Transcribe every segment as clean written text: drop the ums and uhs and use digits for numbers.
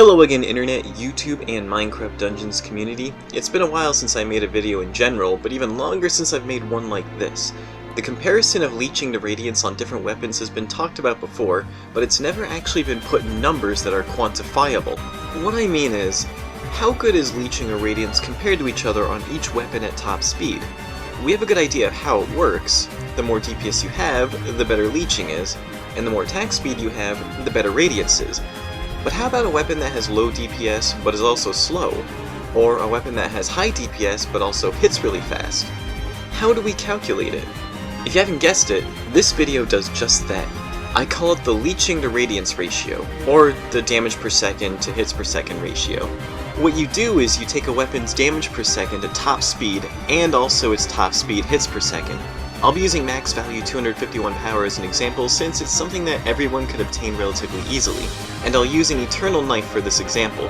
Hello again Internet, YouTube, and Minecraft Dungeons community. It's been a while since I made a video in general, but even longer since I've made one like this. The comparison of Leeching to Radiance on different weapons has been talked about before, but it's never actually been put in numbers that are quantifiable. What I mean is, how good is Leeching or Radiance compared to each other on each weapon at top speed? We have a good idea of how it works. The more DPS you have, the better Leeching is, and the more attack speed you have, the better Radiance is. But how about a weapon that has low DPS but is also slow? Or a weapon that has high DPS but also hits really fast? How do we calculate it? If you haven't guessed it, this video does just that. I call it the Leeching to Radiance ratio, or the damage per second to hits per second ratio. What you do is you take a weapon's damage per second at top speed and also its top speed hits per second. I'll be using max value 251 power as an example since it's something that everyone could obtain relatively easily, and I'll use an Eternal Knife for this example.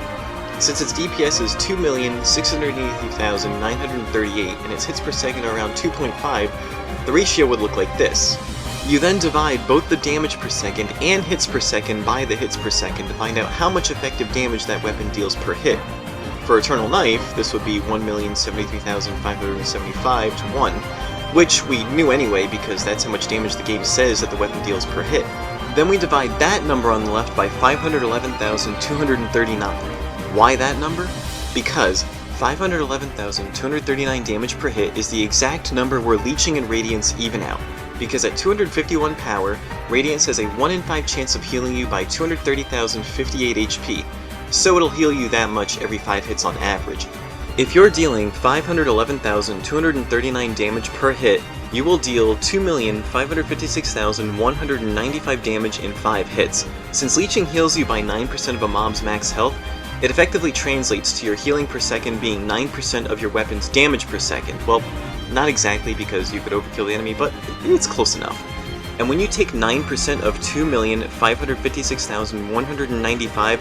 Since its DPS is 2,683,938 and its hits per second are around 2.5, the ratio would look like this. You then divide both the damage per second and hits per second by the hits per second to find out how much effective damage that weapon deals per hit. For Eternal Knife, this would be 1,073,575 to 1. Which we knew anyway because that's how much damage the game says that the weapon deals per hit. Then we divide that number on the left by 511,239. Why that number? Because 511,239 damage per hit is the exact number where Leeching and Radiance even out. Because at 251 power, Radiance has a 1 in 5 chance of healing you by 230,058 HP, so it'll heal you that much every 5 hits on average. If you're dealing 511,239 damage per hit, you will deal 2,556,195 damage in 5 hits. Since Leeching heals you by 9% of a mob's max health, it effectively translates to your healing per second being 9% of your weapon's damage per second. Well, not exactly because you could overkill the enemy, but it's close enough. And when you take 9% of 2,556,195,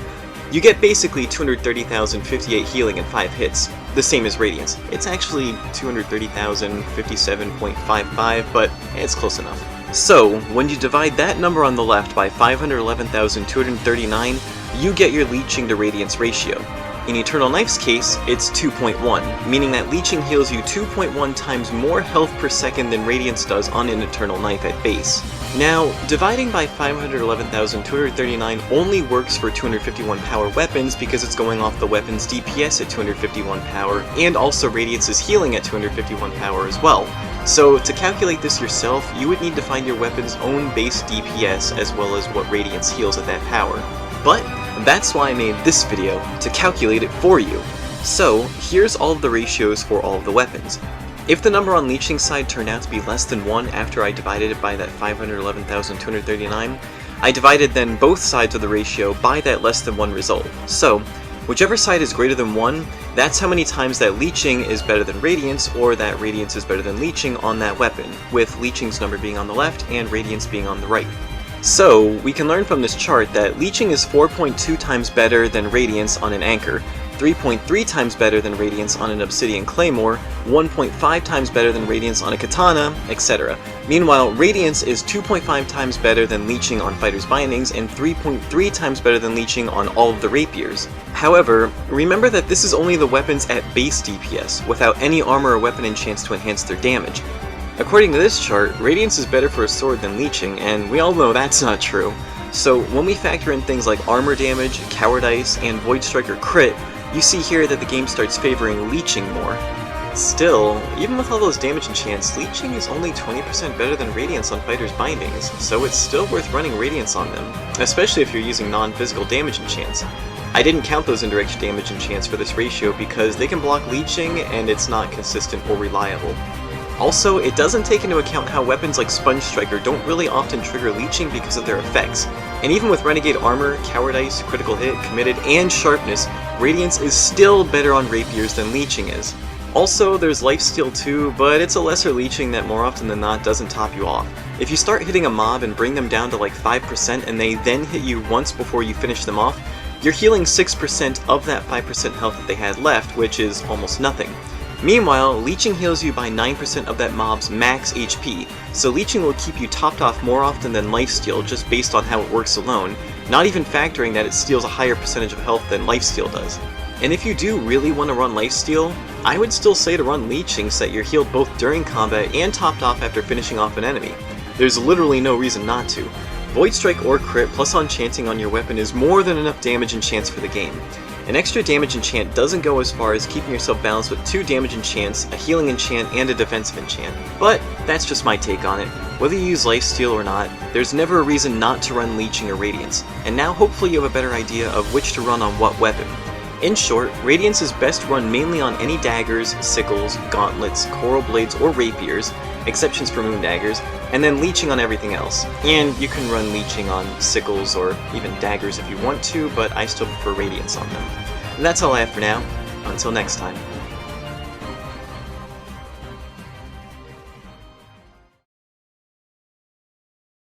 you get basically 230,058 healing in 5 hits, the same as Radiance. It's actually 230,057.55, but it's close enough. So, when you divide that number on the left by 511,239, you get your Leeching to Radiance ratio. In Eternal Knife's case, it's 2.1, meaning that Leeching heals you 2.1 times more health per second than Radiance does on an Eternal Knife at base. Now, dividing by 511,239 only works for 251 power weapons because it's going off the weapon's DPS at 251 power, and also Radiance's healing at 251 power as well. So, to calculate this yourself, you would need to find your weapon's own base DPS as well as what Radiance heals at that power. But that's why I made this video, to calculate it for you. So, here's all of the ratios for all of the weapons. If the number on Leeching's side turned out to be less than 1 after I divided it by that 511,239, I divided then both sides of the ratio by that less than 1 result. So, whichever side is greater than 1, that's how many times that Leeching is better than Radiance, or that Radiance is better than Leeching on that weapon, with Leeching's number being on the left and Radiance being on the right. So, we can learn from this chart that Leeching is 4.2 times better than Radiance on an Anchor, 3.3 times better than Radiance on an Obsidian Claymore, 1.5 times better than Radiance on a Katana, etc. Meanwhile, Radiance is 2.5 times better than Leeching on Fighter's Bindings, and 3.3 times better than Leeching on all of the Rapiers. However, remember that this is only the weapons at base DPS, without any armor or weapon enchants to enhance their damage. According to this chart, Radiance is better for a sword than Leeching, and we all know that's not true. So when we factor in things like armor damage, cowardice, and Void Striker crit, you see here that the game starts favoring Leeching more. Still, even with all those damage enchants, Leeching is only 20% better than Radiance on Fighter's Bindings, so it's still worth running Radiance on them, especially if you're using non-physical damage enchants. I didn't count those indirect damage enchants for this ratio because they can block Leeching and it's not consistent or reliable. Also, it doesn't take into account how weapons like Sponge Striker don't really often trigger Leeching because of their effects. And even with Renegade Armor, Cowardice, Critical Hit, Committed, and Sharpness, Radiance is still better on Rapiers than Leeching is. Also, there's Lifesteal too, but it's a lesser Leeching that more often than not doesn't top you off. If you start hitting a mob and bring them down to like 5% and they then hit you once before you finish them off, you're healing 6% of that 5% health that they had left, which is almost nothing. Meanwhile, Leeching heals you by 9% of that mob's max HP, so Leeching will keep you topped off more often than Lifesteal just based on how it works alone, not even factoring that it steals a higher percentage of health than Lifesteal does. And if you do really want to run Lifesteal, I would still say to run Leeching so that you're healed both during combat and topped off after finishing off an enemy. There's literally no reason not to. Void Strike or Crit plus enchanting on your weapon is more than enough damage enchants for the game. An extra damage enchant doesn't go as far as keeping yourself balanced with 2 damage enchants, a healing enchant, and a defensive enchant. But that's just my take on it. Whether you use Lifesteal or not, there's never a reason not to run Leeching or Radiance, and now hopefully you have a better idea of which to run on what weapon. In short, Radiance is best run mainly on any daggers, sickles, gauntlets, coral blades, or rapiers, exceptions for moon daggers, and then Leeching on everything else. And you can run Leeching on sickles or even daggers if you want to, but I still prefer Radiance on them. And that's all I have for now. Until next time.